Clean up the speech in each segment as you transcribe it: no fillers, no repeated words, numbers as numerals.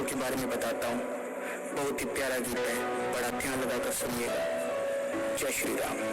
दोस्तों के बारे में बताता हूँ। बहुत ही प्यारा गीत है, बड़ा ध्यान लगाकर सुनिएगा। जय श्री राम।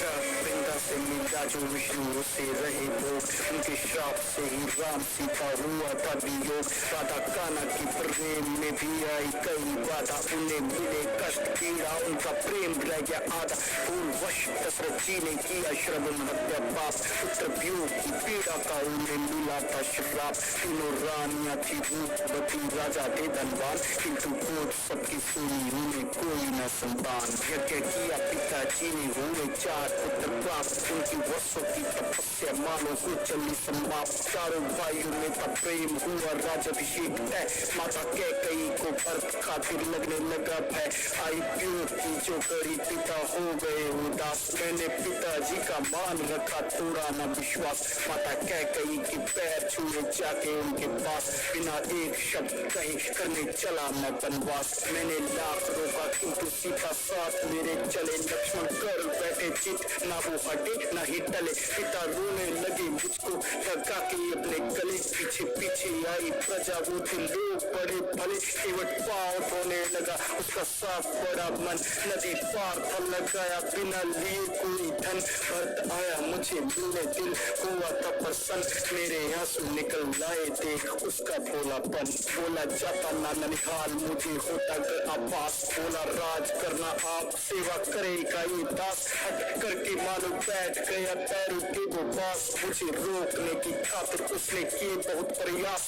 वृंदा से मिला जो विष्णु से रहे भोग, उनके श्राप से ही राम सीता हुआ था वियोग। राधा कान्हा की प्रेम में भी आई कई बाधा, उन्हें मिले कष्ट पीड़ा, उनका प्रेम रह गया आधा। फूल वश दशरथ जी ने किया श्रवण हत्या पाप, पुत्र वियोग की पीड़ा का उन्हें मिला था श्राप। तीनों रानियां थी रूपवती, राजा थे धनवान, किंतु गोद सबकी सुनी उन्हें कोई न संतान। यज्ञ किया पिताजी ने हुए चार पुत्र प्राप्त, उनकी वर्षों की तपस्या मानो को चली समाप्त। चारों भाइयों में था प्रेम, हुआ राजाभिषेक है। माता कैकेयी को भरत खातिर लगने लगा भय, आई वियोग की जो करी पिता हो गए उदास। मैंने पिताजी का मान रखा, तोड़ा न विश्वास। माता कैकेयी के पैर छुए जाके उनके पास, बिना एक शब्द कहीं करने चला मैं वनवास। मैंने लाख रोका किंतु सीता साथ मेरे चले, लक्ष्मण कर बैठे चित, ना वो हटे ना ही टले। पिता रोने लगे मुझको धक्का के अपने गले, पीछे पीछे आई प्रजा, वो थे लोग बड़े भले। केवट पाँव धोने लगा उसका साफ बड़ा मन, नदी पार था लगाया बिना लिए कोई धन। भरत आया मुझे मिलने, दिल हुआ था प्रसन्न, मेरे आंसू निकल लाए थे उसका भोलापन। बोला जाता ना ननिहाल, मुझे होता कर आभास। बोला राज करना आप, सेवा करेगा ये दास। हट करके मानो बैठ गया पैरों के वो पास, मुझे रोकने की खातिर उसने किए बहुत प्रयास।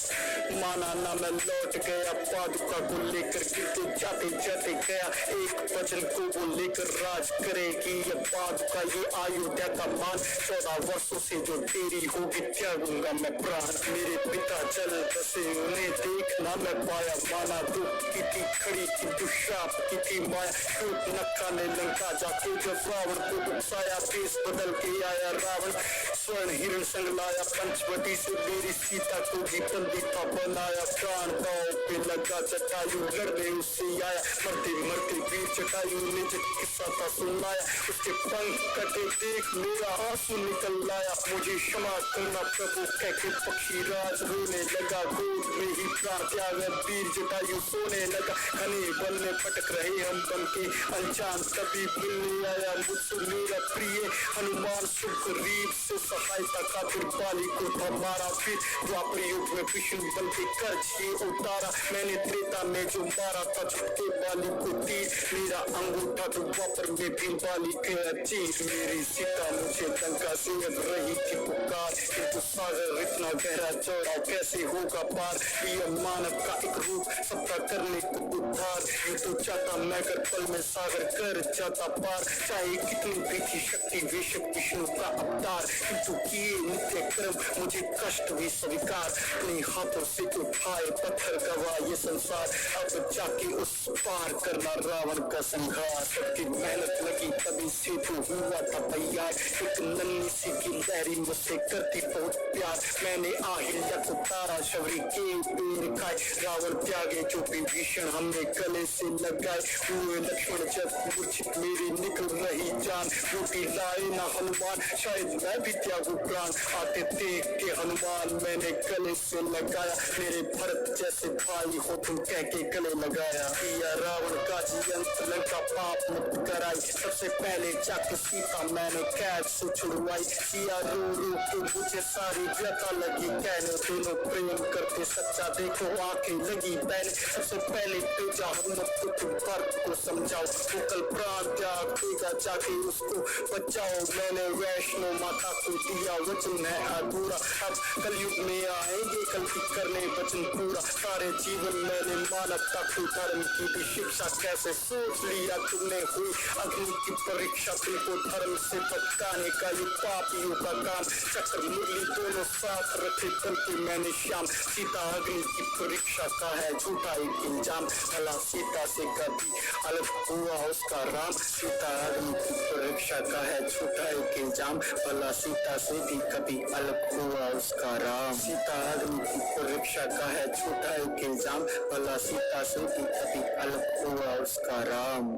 माना ना मैं लौट गया पादुका को लेकर, गिरते जाते जाते गया एक वचन को वो लेकर। राज करेगी ये पादुका, ये अयोध्या का मान। 14 वर्षों से जो देरी होगी त्यागूंगा मैं प्राण। मेरे पिता चल बसे उन्हें देख ना मैं पाया, माना दुख की थी खड़ी थी दुष्शाप की थी माया। टूट नक्का ने लंका जाके जब रावण को उकसाया, देश बदल के आया रावण स्वर्ण हिरण संग लाया। पंचवटी से मेरी सीता को भी बंदी था बनाया, प्राण पाँव पे लगा जटायु लड़ने उससे आया। मरते मरते वीर जटायु ने जो किस्सा था सुनाया, उसके पंख कटे देख मेरा आंसू निकल लाया। मुझे क्षमा करना प्रभु कह के पक्षी राज रोने लगा, गोद में ही प्राण त्यागा वीर जटायु सोने लगा। घने वन में भटक रहे हम बन के अनजान, कभी मिलने आया मुझसे मेरा प्रिय हनुमान। सुग्रीव से सहायता खातिर बाली को था मारा, फिर द्वापर युग में विष्णु बन के कर्ज ही उतारा। मैंने त्रेता में जो मारा था झुकते बाली को तीर, मेरा अंगूठा तो द्वापर में भी बाली गया चीर। मेरी सीता मुझे लंका से रही थी पुकार, किंतु सागर इतना गहरा चौड़ा कैसे होगा पार। ये मानव का एक रूप सबका करने को उद्धार, ये तो चाहता मैं कर पल में सागर कर जाता पार। चाहे कितनी भी थी शक्ति बेशक विष्णु का अवतार, किंतु किए नित्य कर्म मुझे कष्ट भी स्वीकार। अपने हाथों से उठाए पत्थर गवा ये संसार, अब जाके उस पार करना रावण का संहार। सबकी मेहनत लगी तभी सेतु हुआ था तैयार, एक नन्ही सी की लहरी मुझसे करती बहुत प्यार। मैंने आहिल्या को तारा शबरी के पेड़ खाए, रावण त्यागे जो विभीषण हमने गले से लगाए। हुए लक्ष्मण जब मूर्छित मेरी निकल रही जान, रोटी लाए ना हनुमान शायद मैं भी त्यागू प्राण। आते देख के हनुमान मैंने गले से लगाया, मेरे भरत जैसे भाई हो तुम कह के गले लगाया। किया रावण का जियंत लंका पाप मुक्त कराई, सबसे पहले जाके सीता मैंने कैद से छुड़वाई। सिया रो रो के मुझे सारी व्यथा लगी कहने, दोनों प्रेम करते सच्चा देखो आंखें लगी बहने। सबसे पहले भेजा हनुमत को तुम भरत को समझाओ, वो कल प्राण त्याग देगा जाके उसको बचाओ। मैंने वैष्णो माता को दिया वचन है अधूरा, अब कलयुग में आएंगे कल की करने वचन पूरा। सारे जीवन मैंने मानवता को धर्म की भी शिक्षा, कैसे सोच लिया तुमने हुई अग्नि की परीक्षा। तुमको धर्म से भटकाने का ये पापियों का काम, चक्र मुरली दोनों साथ रखे करके मैंने श्याम। सीता अग्नि की परीक्षा का है झूठा एक इल्जाम, भला सीता से कभी अलग हुआ उसका राम। सीता अग्नि की परीक्षा का है झूठा एक इल्जाम, भला सीता से भी कभी अलग हुआ उसका राम। सीता अग्नि की परीक्षा का है झूठा एक इल्जाम, भला सीता से भी कभी अलग हुआ उसका राम।